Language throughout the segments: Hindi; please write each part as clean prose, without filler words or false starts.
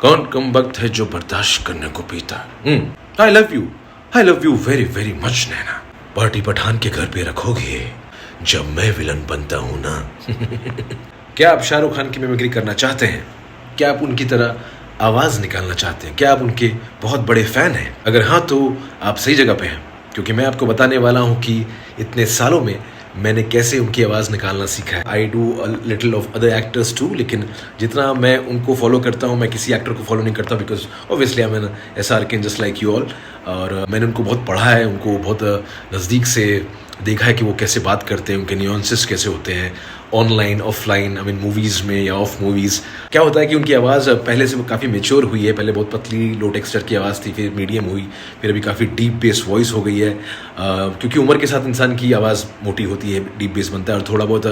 कौन कम वक्त है जो बर्दाश्त करने को पीता। I love you very very much Naina. Party Pathan के घर पे रखोगे जब मैं विलन बनता हूं ना। क्या आप शाहरुख खान की मिमिक्री करना चाहते हैं? क्या आप उनकी तरह आवाज निकालना चाहते हैं? क्या आप उनके बहुत बड़े फैन हैं? अगर हाँ तो आप सही जगह पे हैं, क्योंकि मैं आपको बताने वाला हूं कि इतने सालों में मैंने कैसे उनकी आवाज़ निकालना सीखा है। I do a little of other actors too, लेकिन जितना मैं उनको फॉलो करता हूँ मैं किसी एक्टर को फॉलो नहीं करता, because obviously I am SRK just like you all. और मैंने उनको बहुत पढ़ा है, उनको बहुत नज़दीक से देखा है कि वो कैसे बात करते हैं, उनके न्यूएंसेस कैसे होते हैं online offline, I mean movies में या ऑफ मूवीज़। क्या होता है कि उनकी आवाज़ पहले से काफ़ी मेच्योर हुई है। पहले बहुत पतली लो टेक्सचर की आवाज़ थी, फिर मीडियम हुई, फिर अभी काफ़ी डीप बेस वॉइस हो गई है। क्योंकि उम्र के साथ इंसान की आवाज़ मोटी होती है, डीप बेस बनता है। और थोड़ा बहुत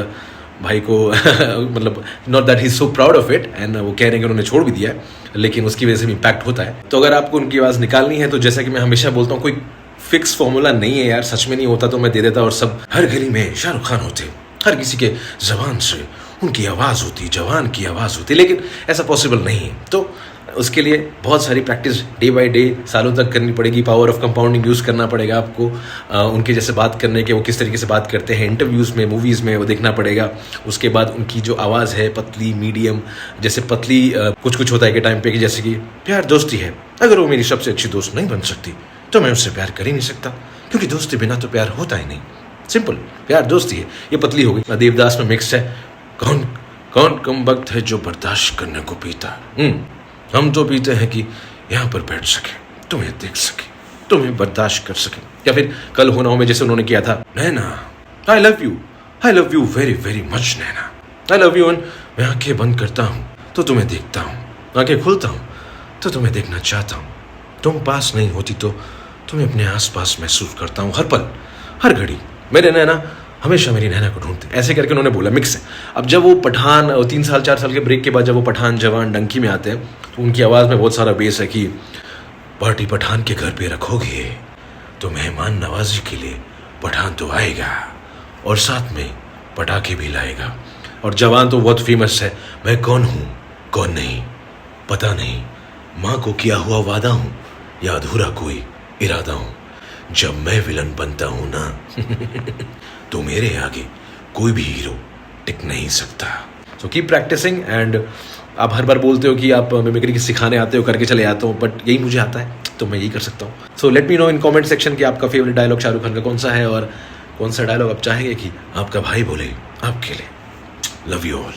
भाई को मतलब not that he is so proud of it, and वो कह रहे हैं कि उन्होंने छोड़ भी दिया है, लेकिन उसकी वजह से भी इम्पैक्ट होता है। तो अगर आपको उनकी आवाज़ निकालनी है तो जैसा कि मैं हमेशा बोलता हूँ, कोई फिक्स फॉर्मूला नहीं है यार, सच में नहीं होता तो मैं दे देता और सब हर गली में शाहरुख खान होते, हर किसी के जबान से उनकी आवाज़ होती, जवान की आवाज़ होती, लेकिन ऐसा पॉसिबल नहीं है। तो उसके लिए बहुत सारी प्रैक्टिस डे बाय डे सालों तक करनी पड़ेगी। पावर ऑफ कंपाउंडिंग यूज़ करना पड़ेगा आपको, उनके जैसे बात करने के, वो किस तरीके से बात करते हैं इंटरव्यूज़ में, मूवीज़ में, वो देखना पड़ेगा। उसके बाद उनकी जो आवाज़ है पतली मीडियम, जैसे पतली कुछ होता है कि टाइम पे कि जैसे कि प्यार दोस्ती है, अगर वो मेरी सबसे अच्छी दोस्त नहीं बन सकती तो मैं उससे प्यार कर ही नहीं सकता, क्योंकि दोस्ती बिना तो प्यार होता ही नहीं। सिंपल, प्यार दोस्ती है। ये पतली हो गई। देवदास में मिक्स है, कौन कम वक्त है जो बर्दाश्त करने को पीता। हम तो पीते हैं कि यहाँ पर बैठ सके, तुम्हें देख सके, तुम्हें बर्दाश्त कर सके। या फिर कल होना हो में जैसे उन्होंने किया था, Naina I love you very very much Naina. I love you, मैं आंखें बंद करता हूँ तो तुम्हें देखता हूँ, आंखें खोलता हूँ तो तुम्हें देखना चाहता हूँ, तुम पास नहीं होती तो तुम्हें अपने आसपास महसूस करता हूँ, हर पल हर घड़ी मेरे नैना हमेशा मेरी नैना को ढूंढते। ऐसे करके उन्होंने बोला, मिक्स है। अब जब वो पठान 3 साल 4 साल के ब्रेक के बाद जब वो पठान जवान डंकी में आते हैं तो उनकी आवाज़ में बहुत सारा बेस है कि पार्टी पठान के घर पे रखोगे तो मेहमान नवाजी के लिए पठान तो आएगा और साथ में पटाखे भी लाएगा। और जवान तो बहुत फेमस है, मैं कौन हूँ कौन नहीं पता नहीं, माँ को किया हुआ वादा हूँ या अधूरा कोई इरादा हूँ, जब मैं विलन बनता हूँ ना तो मेरे आगे कोई भी हीरो टिक नहीं सकता। So keep practising. एंड आप हर बार बोलते हो कि आप मिमिक्री की सिखाने आते हो, करके चले आते हो, बट यही मुझे आता है तो मैं यही कर सकता हूँ। So let me know in comment section कि आपका फेवरेट डायलॉग शाहरुख खान का कौन सा है और कौन सा डायलॉग आप चाहेंगे कि आपका भाई बोले आपके लिए। Love you all.